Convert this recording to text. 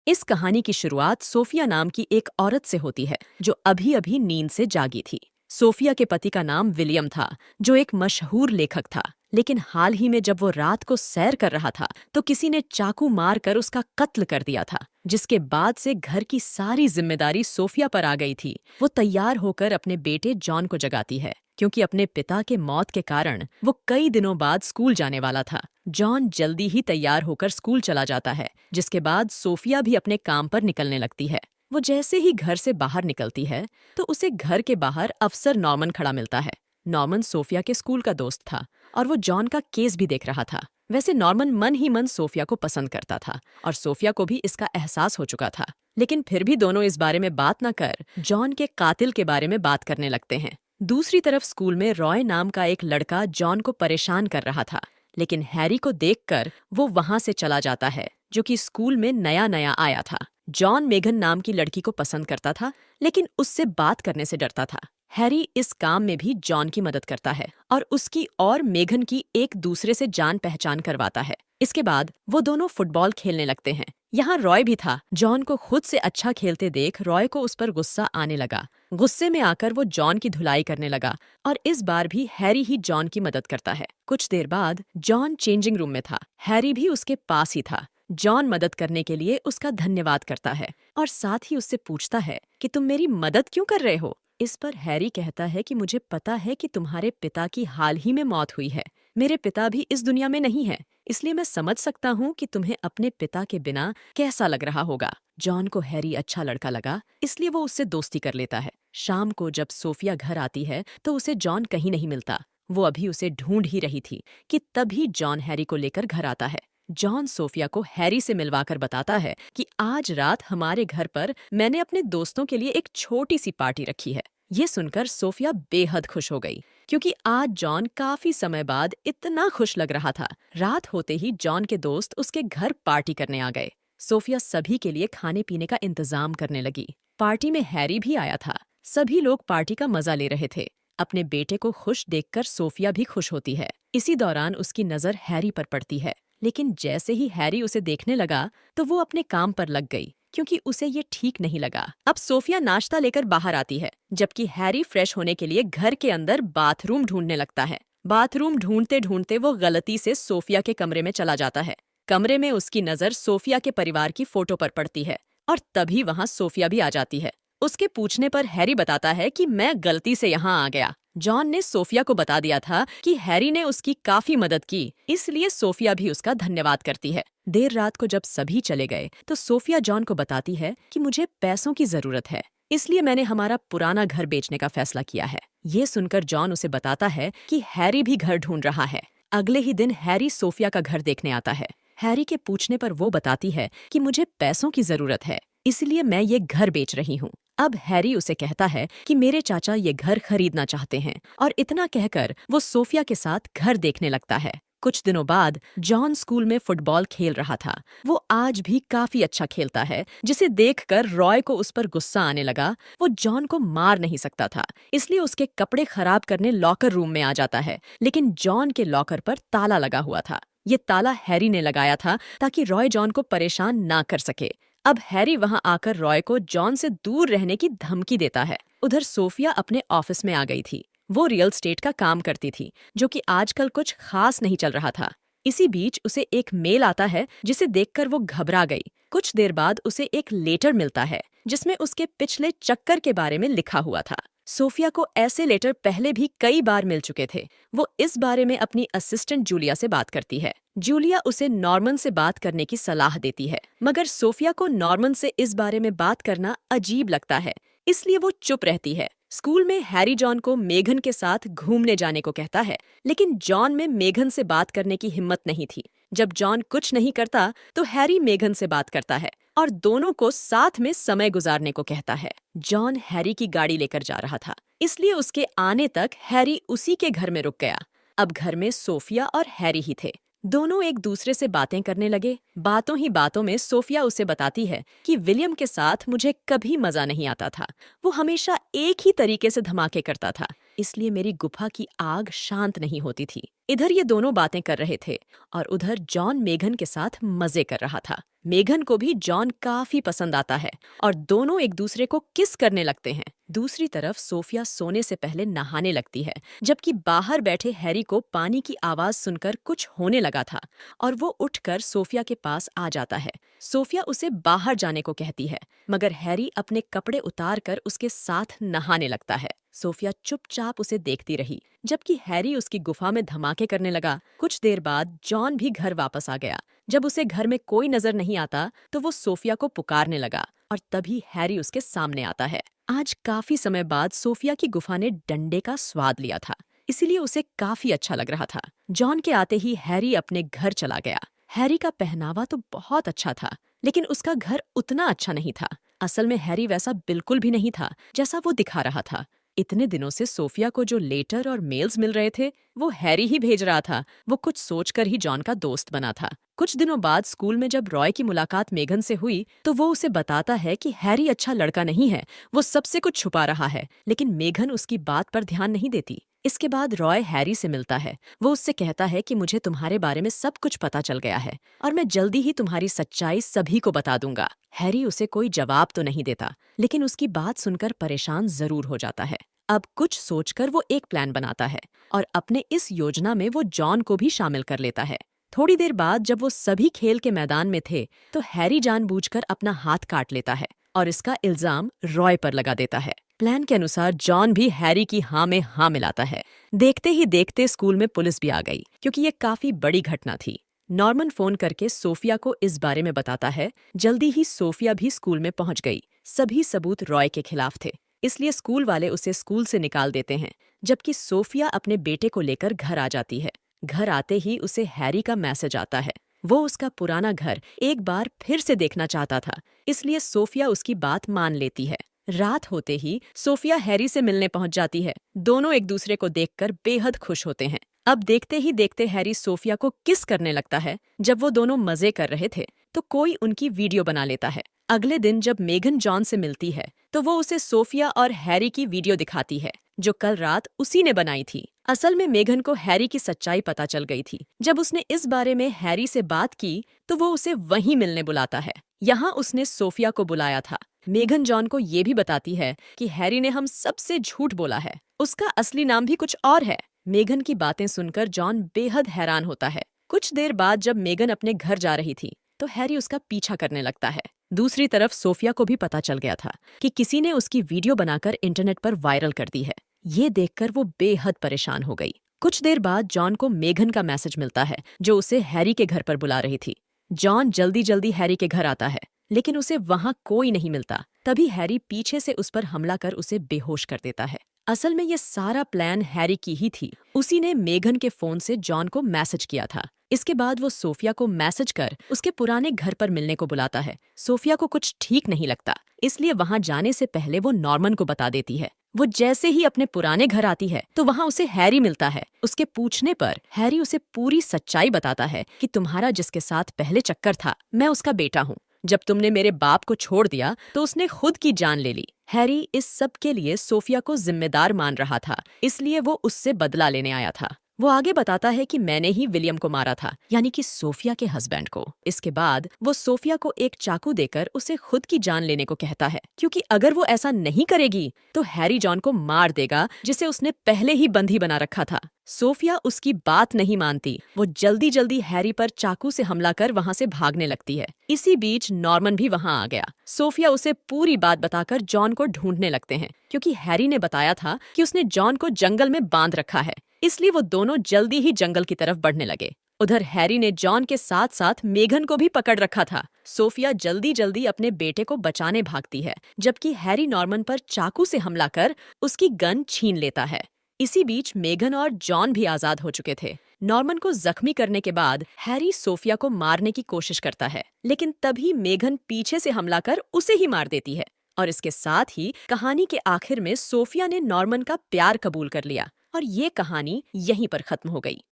इस कहानी की शुरुआत सोफिया नाम की एक औरत से होती है जो अभी अभी नींद से जागी थी। सोफिया के पति का नाम विलियम था, जो एक मशहूर लेखक था। लेकिन हाल ही में जब वो रात को सैर कर रहा था तो किसी ने चाकू मार कर उसका कत्ल कर दिया था, जिसके बाद से घर की सारी जिम्मेदारी सोफिया पर आ गई थी। वो तैयार होकर अपने बेटे जॉन को जगाती है, क्योंकि अपने पिता के मौत के कारण वो कई दिनों बाद स्कूल जाने वाला था। जॉन जल्दी ही तैयार होकर स्कूल चला जाता है, जिसके बाद सोफिया भी अपने काम पर निकलने लगती है। वो जैसे ही घर से बाहर निकलती है तो उसे घर के बाहर अफसर नॉर्मन खड़ा मिलता है। नॉर्मन सोफिया के स्कूल का दोस्त था और वो जॉन का केस भी देख रहा था। वैसे नॉर्मन मन ही मन सोफिया को पसंद करता था और सोफिया को भी इसका एहसास हो चुका था। लेकिन फिर भी दोनों इस बारे में बात न कर जॉन के कातिल के बारे में बात करने लगते हैं। दूसरी तरफ स्कूल में रॉय नाम का एक लड़का जॉन को परेशान कर रहा था, लेकिन हैरी को देखकर वो वहां से चला जाता है, जो कि स्कूल में नया नया आया था। जॉन मेघन नाम की लड़की को पसंद करता था, लेकिन उससे बात करने से डरता था। हैरी इस काम में भी जॉन की मदद करता है और उसकी और मेघन की एक दूसरे से जान पहचान करवाता है। इसके बाद वो दोनों फुटबॉल खेलने लगते हैं। यहाँ रॉय भी था। जॉन को खुद से अच्छा खेलते देख रॉय को उस पर गुस्सा आने लगा। गुस्से में आकर वो जॉन की धुलाई करने लगा और इस बार भी हैरी ही जॉन की मदद करता है। कुछ देर बाद जॉन चेंजिंग रूम में था। हैरी भी उसके पास ही था। जॉन मदद करने के लिए उसका धन्यवाद करता है और साथ ही उससे पूछता है कि तुम मेरी मदद क्यों कर रहे हो। इस पर हैरी कहता है कि मुझे पता है कि तुम्हारे पिता की हाल ही में मौत हुई है। मेरे पिता भी इस दुनिया में नहीं है, इसलिए मैं समझ सकता हूँ कि तुम्हें अपने पिता के बिना कैसा लग रहा होगा। जॉन को हैरी अच्छा लड़का लगा, इसलिए वो उससे दोस्ती कर लेता है। शाम को जब सोफिया घर आती है तो उसे जॉन कहीं नहीं मिलता। वो अभी उसे ढूंढ ही रही थी कि तभी जॉन हैरी को लेकर घर आता है। जॉन सोफिया को हैरी से मिलवाकर बताता है कि आज रात हमारे घर पर मैंने अपने दोस्तों के लिए एक छोटी सी पार्टी रखी है। ये सुनकर सोफिया बेहद खुश हो गई, क्योंकि आज जॉन काफी समय बाद इतना खुश लग रहा था। रात होते ही जॉन के दोस्त उसके घर पार्टी करने आ गए। सोफिया सभी के लिए खाने पीने का इंतजाम करने लगी। पार्टी में हैरी भी आया था। सभी लोग पार्टी का मजा ले रहे थे। अपने बेटे को खुश देखकर सोफिया भी खुश होती है। इसी दौरान उसकी नजर हैरी पर पड़ती है, लेकिन जैसे ही हैरी उसे देखने लगा तो वो अपने काम पर लग गई, क्योंकि उसे ये ठीक नहीं लगा। अब सोफिया नाश्ता लेकर बाहर आती है, जबकि हैरी फ्रेश होने के लिए घर के अंदर बाथरूम ढूंढने लगता है। बाथरूम ढूंढते ढूंढते वो गलती से सोफिया के कमरे में चला जाता है। कमरे में उसकी नजर सोफिया के परिवार की फोटो पर पड़ती है और तभी वहां सोफिया भी आ जाती है। उसके पूछने पर हैरी बताता है कि मैं गलती से यहाँ आ गया। जॉन ने सोफिया को बता दिया था कि हैरी ने उसकी काफी मदद की, इसलिए सोफिया भी उसका धन्यवाद करती है। देर रात को जब सभी चले गए तो सोफिया जॉन को बताती है कि मुझे पैसों की जरूरत है, इसलिए मैंने हमारा पुराना घर बेचने का फैसला किया है। ये सुनकर जॉन उसे बताता है कि हैरी भी घर ढूंढ रहा है। अगले ही दिन हैरी सोफिया का घर देखने आता है। हैरी के पूछने पर वो बताती है कि मुझे पैसों की जरूरत है, इसलिए मैं ये घर बेच रही हूँ। अब हैरी उसे कहता है कि मेरे चाचा ये घर खरीदना चाहते हैं, और इतना कहकर वो सोफिया के साथ घर देखने लगता है। कुछ दिनों बाद जॉन स्कूल में फुटबॉल खेल रहा था। वो आज भी काफी अच्छा खेलता है, जिसे देखकर रॉय को उस पर गुस्सा आने लगा। वो जॉन को मार नहीं सकता था, इसलिए उसके कपड़े खराब करने लॉकर रूम में आ जाता है। लेकिन जॉन के लॉकर पर ताला लगा हुआ था। ये ताला हैरी ने लगाया था ताकि रॉय जॉन को परेशान ना कर सके। अब हैरी वहां आकर रॉय को जॉन से दूर रहने की धमकी देता है। उधर सोफिया अपने ऑफिस में आ गई थी। वो रियल स्टेट का काम करती थी, जो कि आजकल कुछ खास नहीं चल रहा था। इसी बीच उसे एक मेल आता है, जिसे देखकर वो घबरा गई। कुछ देर बाद उसे एक लेटर मिलता है, जिसमें उसके पिछले चक्कर के बारे में लिखा हुआ था। सोफिया को ऐसे लेटर पहले भी कई बार मिल चुके थे। वो इस बारे में अपनी असिस्टेंट जूलिया से बात करती है। जूलिया उसे नॉर्मन से बात करने की सलाह देती है, मगर सोफिया को नॉर्मन से इस बारे में बात करना अजीब लगता है, इसलिए वो चुप रहती है। स्कूल में हैरी जॉन को मेघन के साथ घूमने जाने को कहता है, लेकिन जॉन में मेघन से बात करने की हिम्मत नहीं थी। जब जॉन कुछ नहीं करता तो हैरी मेघन से बात करता है और दोनों को साथ में समय गुजारने को कहता है। जॉन हैरी की गाड़ी लेकर जा रहा था, इसलिए उसके आने तक हैरी उसी के घर में रुक गया। अब घर में सोफिया और हैरी ही थे। दोनों एक दूसरे से बातें करने लगे। बातों ही बातों में सोफिया उसे बताती है कि विलियम के साथ मुझे कभी मजा नहीं आता था। वो हमेशा एक ही तरीके से धमाके करता था, इसलिए मेरी गुफा की आग शांत नहीं होती थी। इधर ये दोनों बातें कर रहे थे और उधर जॉन मेघन के साथ मजे कर रहा था। मेघन को भी जॉन काफी पसंद आता है और दोनों एक दूसरे को किस करने लगते हैं। दूसरी तरफ सोफिया सोने से पहले नहाने लगती है, जबकि बाहर बैठे हैरी को पानी की आवाज सुनकर कुछ होने लगा था और वो उठकर सोफिया के पास आ जाता है। सोफिया उसे बाहर जाने को कहती है, मगर हैरी अपने कपड़े उतार कर उसके साथ नहाने लगता है। सोफिया चुपचाप उसे देखती रही, जबकि हैरी उसकी गुफा में धमाके करने लगा। कुछ देर बाद जॉन भी घर वापस आ गया। जब उसे घर में कोई नजर नहीं आता तो वो सोफिया को पुकारने लगा और तभी हैरी उसके सामने आता है। आज काफी समय बाद सोफिया की गुफा ने डंडे का स्वाद लिया था, इसीलिए उसे काफी अच्छा लग रहा था। जॉन के आते ही हैरी अपने घर चला गया। हैरी का पहनावा तो बहुत अच्छा था, लेकिन उसका घर उतना अच्छा नहीं था। असल में हैरी वैसा बिल्कुल भी नहीं था जैसा वो दिखा रहा था। इतने दिनों से सोफिया को जो लेटर और मेल्स मिल रहे थे वो हैरी ही भेज रहा था। वो कुछ सोचकर ही जॉन का दोस्त बना था। कुछ दिनों बाद स्कूल में जब रॉय की मुलाकात मेघन से हुई तो वो उसे बताता है कि हैरी अच्छा लड़का नहीं है, वो सबसे कुछ छुपा रहा है, लेकिन मेघन उसकी बात पर ध्यान नहीं देती। इसके बाद रॉय हैरी से मिलता है। वो उससे कहता है कि मुझे तुम्हारे बारे में सब कुछ पता चल गया है और मैं जल्दी ही तुम्हारी सच्चाई सभी को बता दूंगा। हैरी उसे कोई जवाब तो नहीं देता, लेकिन उसकी बात सुनकर परेशान जरूर हो जाता है। अब कुछ सोचकर वो एक प्लान बनाता है और अपने इस योजना में वो जॉन को भी शामिल कर लेता है। थोड़ी देर बाद जब वो सभी खेल के मैदान में थे तो हैरी जानबूझकर अपना हाथ काट लेता है और इसका इल्जाम रॉय पर लगा देता है। प्लान के अनुसार जॉन भी हैरी की हाँ में हाँ मिलाता है। देखते ही देखते स्कूल में पुलिस भी आ गई, क्योंकि ये काफी बड़ी घटना थी। नॉर्मन फोन करके सोफिया को इस बारे में बताता है। जल्दी ही सोफिया भी स्कूल में पहुंच गई। सभी सबूत रॉय के खिलाफ थे, इसलिए स्कूल वाले उसे स्कूल से निकाल देते हैं, जबकि सोफिया अपने बेटे को लेकर घर आ जाती है। घर आते ही उसे हैरी का मैसेज आता है। वो उसका पुराना घर एक बार फिर से देखना चाहता था, इसलिए सोफिया उसकी बात मान लेती है। रात होते ही सोफिया हैरी से मिलने पहुंच जाती है। दोनों एक दूसरे को देखकर बेहद खुश होते हैं। अब देखते ही देखते हैरी सोफिया को किस करने लगता है। जब वो दोनों मजे कर रहे थे तो कोई उनकी वीडियो बना लेता है। अगले दिन जब मेघन जॉन से मिलती है तो वो उसे सोफिया और हैरी की वीडियो दिखाती है, जो कल रात उसी ने बनाई थी। असल में मेघन को हैरी की सच्चाई पता चल गई थी। जब उसने इस बारे में हैरी से बात की तो वो उसे वहीं मिलने बुलाता है। यहाँ उसने सोफिया को बुलाया था। मेघन जॉन को ये भी बताती है कि हैरी ने हम सबसे झूठ बोला है, उसका असली नाम भी कुछ और है। मेघन की बातें सुनकर जॉन बेहद हैरान होता है। कुछ देर बाद जब मेघन अपने घर जा रही थी तो हैरी उसका पीछा करने लगता है। दूसरी तरफ सोफिया को भी पता चल गया था कि किसी ने उसकी वीडियो बनाकर इंटरनेट पर वायरल कर दी है। ये देखकर वो बेहद परेशान हो गई। कुछ देर बाद जॉन को मेघन का मैसेज मिलता है, जो उसे हैरी के घर पर बुला रही थी। जॉन जल्दी जल्दी हैरी के घर आता है, लेकिन उसे वहां कोई नहीं मिलता। तभी हैरी पीछे से उस पर हमला कर उसे बेहोश कर देता है। असल में ये सारा प्लान हैरी की ही थी। उसी ने मेघन के फोन से जॉन को मैसेज किया था। इसके बाद वो सोफिया को मैसेज कर उसके पुराने घर पर मिलने को बुलाता है। सोफिया को कुछ ठीक नहीं लगता, इसलिए वहां जाने से पहले वो नॉर्मन को बता देती है। वो जैसे ही अपने पुराने घर आती है तो वहां उसे हैरी मिलता है। उसके पूछने पर हैरी उसे पूरी सच्चाई बताता है कि तुम्हारा जिसके साथ पहले चक्कर था, मैं उसका बेटा हूँ। जब तुमने मेरे बाप को छोड़ दिया तो उसने खुद की जान ले ली। हैरी इस सब के लिए सोफिया को जिम्मेदार मान रहा था, इसलिए वो उससे बदला लेने आया था। वो आगे बताता है कि मैंने ही विलियम को मारा था, यानी कि सोफिया के हस्बैंड को। इसके बाद वो सोफिया को एक चाकू देकर उसे खुद की जान लेने को कहता है, क्योंकि अगर वो ऐसा नहीं करेगी तो हैरी जॉन को मार देगा, जिसे उसने पहले ही बंदी बना रखा था। सोफिया उसकी बात नहीं मानती। वो जल्दी जल्दी हैरी पर चाकू से हमला कर वहां से भागने लगती है। इसी बीच नॉर्मन भी वहां आ गया। सोफिया उसे पूरी बात बताकर जॉन को ढूंढने लगते हैं, क्योंकि हैरी ने बताया था कि उसने जॉन को जंगल में बांध रखा है। इसलिए वो दोनों जल्दी ही जंगल की तरफ बढ़ने लगे। उधर हैरी ने जॉन के साथ साथ मेघन को भी पकड़ रखा था। सोफिया जल्दी जल्दी अपने बेटे को बचाने भागती है, जबकि हैरी नॉर्मन पर चाकू से हमला कर उसकी गन छीन लेता है। इसी बीच मेघन और जॉन भी आजाद हो चुके थे। नॉर्मन को जख्मी करने के बाद हैरी सोफिया को मारने की कोशिश करता है, लेकिन तभी मेघन पीछे से हमला कर उसे ही मार देती है। और इसके साथ ही कहानी के आखिर में सोफिया ने नॉर्मन का प्यार कबूल कर लिया और ये कहानी यहीं पर खत्म हो गई।